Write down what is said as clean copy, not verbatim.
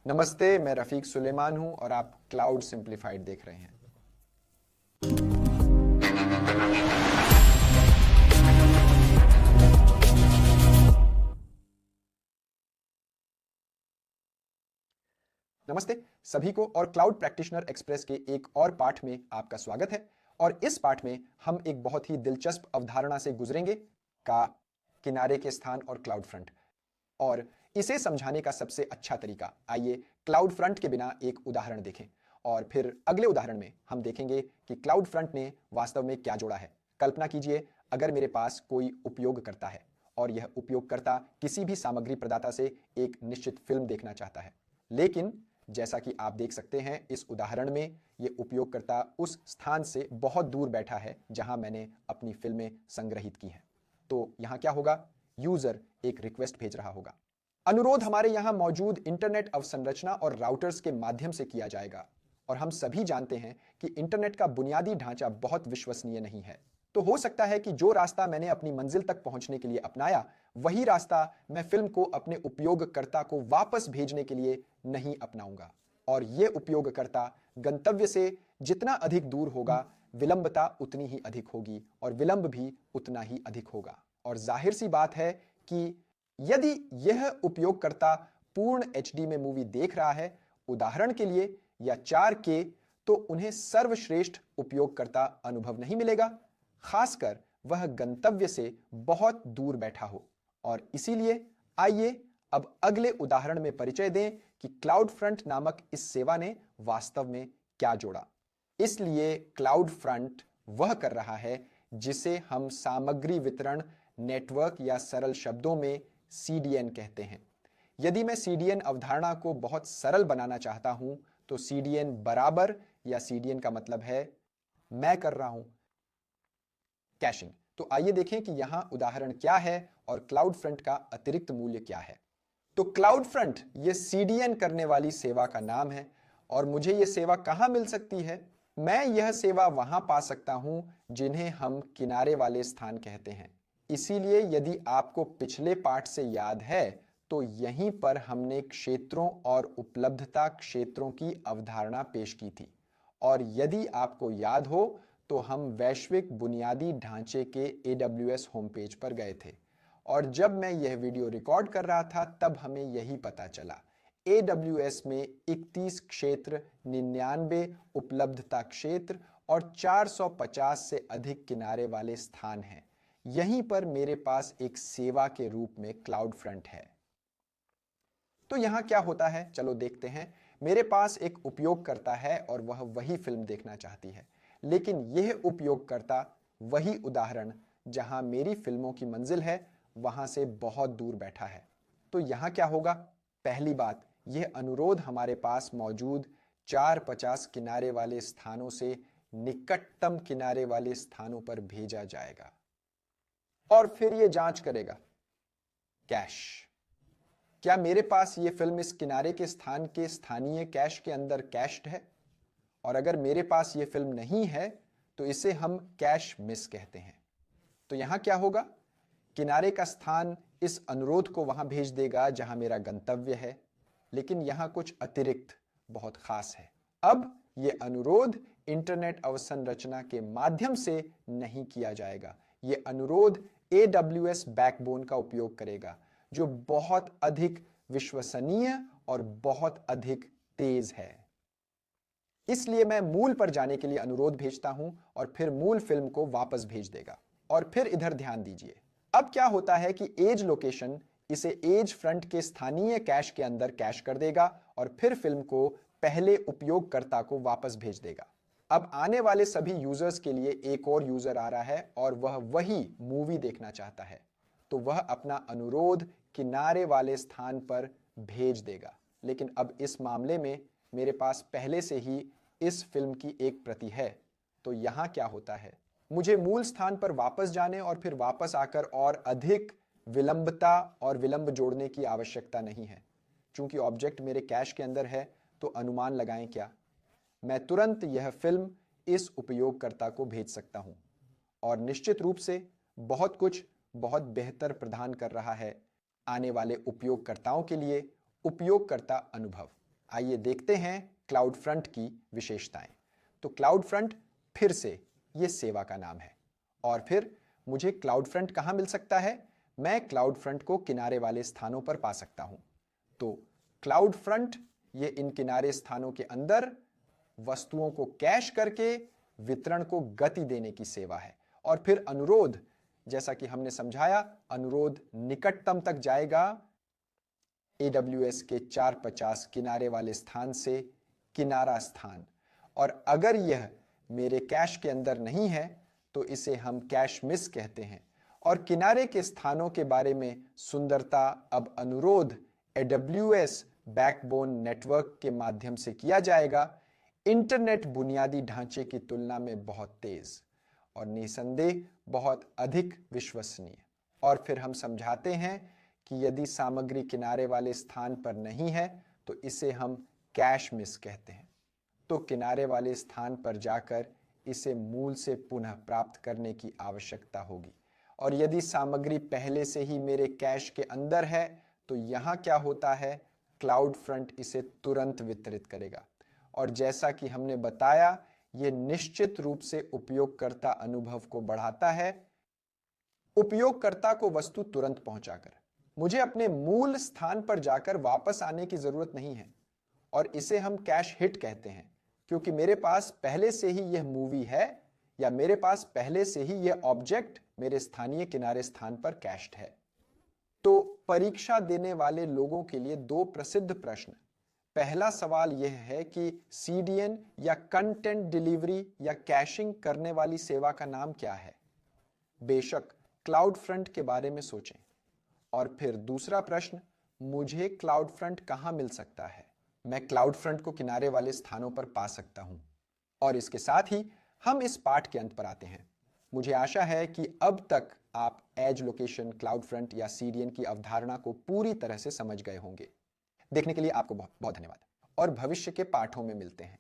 नमस्ते, मैं रफीक सुलेमान हूं और आप क्लाउड सिंप्लीफाइड देख रहे हैं। नमस्ते सभी को और क्लाउड प्रैक्टिशनर एक्सप्रेस के एक और पाठ में आपका स्वागत है। और इस पाठ में हम एक बहुत ही दिलचस्प अवधारणा से गुजरेंगे का किनारे के स्थान और क्लाउड फ्रंट। और इसे समझाने का सबसे अच्छा तरीका, आइए क्लाउड फ्रंट के बिना एक उदाहरण देखें और फिर अगले उदाहरण में हम देखेंगे कि क्लाउड फ्रंट ने वास्तव में क्या जोड़ा है। कल्पना कीजिए, अगर मेरे पास कोई उपयोगकर्ता है और यह उपयोगकर्ता किसी भी सामग्री प्रदाता से एक निश्चित फिल्म देखना चाहता है, लेकिन जैसा कि आप देख सकते हैं इस उदाहरण में यह उपयोगकर्ता उस स्थान से बहुत दूर बैठा है जहां मैंने अपनी फिल्में संग्रहित की हैं। तो यहां क्या होगा? यूजर एक रिक्वेस्ट भेज रहा होगा। अनुरोध हमारे यहां मौजूद इंटरनेट अवसंरचना और राउटर्स के माध्यम से किया जाएगा, और हम सभी जानते हैं कि इंटरनेट का बुनियादी ढांचा बहुत विश्वसनीय नहीं है। तो हो सकता है कि जो रास्ता मैंने अपनी मंजिल तक पहुंचने के लिए अपनाया, वही रास्ता मैं फिल्म को अपने उपयोगकर्ता को वापस भेजने के लिए नहीं अपनाऊंगा। और यह उपयोगकर्ता गंतव्य से जितना अधिक दूर होगा, विलंबता उतनी ही अधिक होगी और विलंब भी उतना ही अधिक होगा। और जाहिर सी बात है कि यदि यह उपयोगकर्ता पूर्ण एचडी में मूवी देख रहा है, उदाहरण के लिए या 4K, तो उन्हें सर्वश्रेष्ठ उपयोगकर्ता अनुभव नहीं मिलेगा, खासकर वह गंतव्य से बहुत दूर बैठा हो। और इसीलिए आइए अब अगले उदाहरण में परिचय दें कि क्लाउड फ्रंट नामक इस सेवा ने वास्तव में क्या जोड़ा। इसलिए क्लाउड फ्रंट वह कर रहा है जिसे हम सामग्री वितरण नेटवर्क या सरल शब्दों में CDN कहते हैं। यदि मैं CDN अवधारणा को बहुत सरल बनाना चाहता हूं तो CDN बराबर, या CDN का मतलब है मैं कर रहा हूं कैशिंग। तो आइए देखें कि यहां उदाहरण क्या है और क्लाउड फ्रंट का अतिरिक्त मूल्य क्या है। तो क्लाउड फ्रंट ये CDN करने वाली सेवा का नाम है। और मुझे यह सेवा कहां मिल सकती है? मैं यह सेवा वहां पा सकता हूं जिन्हें हम किनारे वाले स्थान कहते हैं। इसीलिए यदि आपको पिछले पाठ से याद है तो यहीं पर हमने क्षेत्रों और उपलब्धता क्षेत्रों की अवधारणा पेश की थी। और यदि आपको याद हो तो हम वैश्विक बुनियादी ढांचे के AWS होम पेज पर गए थे। और जब मैं यह वीडियो रिकॉर्ड कर रहा था तब हमें यही पता चला, AWS में 31 क्षेत्र, 99 उपलब्धता क्षेत्र और 450 से अधिक किनारे वाले स्थान हैं। यहीं पर मेरे पास एक सेवा के रूप में क्लाउड फ्रंट है। तो यहां क्या होता है, चलो देखते हैं। मेरे पास एक उपयोगकर्ता है और वह वही फिल्म देखना चाहती है, लेकिन यह उपयोगकर्ता वही उदाहरण जहां मेरी फिल्मों की मंजिल है वहां से बहुत दूर बैठा है। तो यहां क्या होगा? पहली बात, यह अनुरोध हमारे पास मौजूद 450 किनारे वाले स्थानों से निकटतम किनारे वाले स्थानों पर भेजा जाएगा और फिर यह जांच करेगा, कैश, क्या मेरे पास यह फिल्म इस किनारे के स्थान के स्थानीय कैश के अंदर कैश्ड है? और अगर मेरे पास यह फिल्म नहीं है तो इसे हम कैश मिस कहते हैं। तो यहां क्या होगा? किनारे का स्थान इस अनुरोध को वहां भेज देगा जहां मेरा गंतव्य है, लेकिन यहां कुछ अतिरिक्त बहुत खास है। अब यह अनुरोध इंटरनेट अवसंरचना के माध्यम से नहीं किया जाएगा। यह अनुरोध AWS बैकबोन का उपयोग करेगा, जो बहुत अधिक विश्वसनीय और बहुत अधिक तेज है। इसलिए मैं मूल पर जाने के लिए अनुरोध भेजता हूं और फिर मूल फिल्म को वापस भेज देगा। और फिर इधर ध्यान दीजिए, अब क्या होता है कि एज लोकेशन इसे एज फ्रंट के स्थानीय कैश के अंदर कैश कर देगा और फिर फिल्म को पहले उपयोगकर्ता को वापस भेज देगा। अब आने वाले सभी यूजर्स के लिए एक और यूजर आ रहा है और वह वही मूवी देखना चाहता है, तो वह अपना अनुरोध किनारे वाले स्थान पर भेज देगा। लेकिन अब इस मामले में मेरे पास पहले से ही इस फिल्म की एक प्रति है। तो यहां क्या होता है? मुझे मूल स्थान पर वापस जाने और फिर वापस आकर और अधिक विलंबता और विलंब जोड़ने की आवश्यकता नहीं है। चूंकि ऑब्जेक्ट मेरे कैश के अंदर है तो अनुमान लगाएं क्या, मैं तुरंत यह फिल्म इस उपयोगकर्ता को भेज सकता हूं। और निश्चित रूप से बहुत कुछ बहुत बेहतर प्रदान कर रहा है आने वाले उपयोगकर्ताओं के लिए उपयोगकर्ता अनुभव। आइए देखते हैं क्लाउड फ्रंट की विशेषताएं। तो क्लाउड फ्रंट फिर से ये सेवा का नाम है। और फिर मुझे क्लाउड फ्रंट कहां मिल सकता है? मैं क्लाउड फ्रंट को किनारे वाले स्थानों पर पा सकता हूं। तो क्लाउड फ्रंट ये इन किनारे स्थानों के अंदर वस्तुओं को कैश करके वितरण को गति देने की सेवा है। और फिर अनुरोध, जैसा कि हमने समझाया, अनुरोध निकटतम तक जाएगा AWS के 450 किनारे वाले स्थान से किनारा स्थान। और अगर यह मेरे कैश के अंदर नहीं है तो इसे हम कैश मिस कहते हैं। और किनारे के स्थानों के बारे में सुंदरता अब अनुरोध AWS बैकबोन नेटवर्क के माध्यम से किया जाएगा, इंटरनेट बुनियादी ढांचे की तुलना में बहुत तेज और निसंदेह बहुत अधिक विश्वसनीय। और फिर हम समझाते हैं कि यदि सामग्री किनारे वाले स्थान पर नहीं है तो इसे हम कैश मिस कहते हैं। तो किनारे वाले स्थान पर जाकर इसे मूल से पुनः प्राप्त करने की आवश्यकता होगी। और यदि सामग्री पहले से ही मेरे कैश के अंदर है तो यहां क्या होता है? क्लाउड फ्रंट इसे तुरंत वितरित करेगा। और जैसा कि हमने बताया, यह निश्चित रूप से उपयोगकर्ता अनुभव को बढ़ाता है। उपयोगकर्ता को वस्तु तुरंत पहुंचाकर मुझे अपने मूल स्थान पर जाकर वापस आने की जरूरत नहीं है। और इसे हम कैश हिट कहते हैं क्योंकि मेरे पास पहले से ही यह मूवी है या मेरे पास पहले से ही यह ऑब्जेक्ट मेरे स्थानीय किनारे स्थान पर कैश्ड है। तो परीक्षा देने वाले लोगों के लिए दो प्रसिद्ध प्रश्न। पहला सवाल यह है कि CDN या कंटेंट डिलीवरी या कैशिंग करने वाली सेवा का नाम क्या है? बेशक क्लाउड फ्रंट के बारे में सोचें। और फिर दूसरा प्रश्न, मुझे क्लाउड फ्रंट कहां मिल सकता है? मैं क्लाउड फ्रंट को किनारे वाले स्थानों पर पा सकता हूं। और इसके साथ ही हम इस पाठ के अंत पर आते हैं। मुझे आशा है कि अब तक आप एज लोकेशन, क्लाउड फ्रंट या CDN की अवधारणा को पूरी तरह से समझ गए होंगे। देखने के लिए आपको बहुत बहुत धन्यवाद और भविष्य के पाठों में मिलते हैं।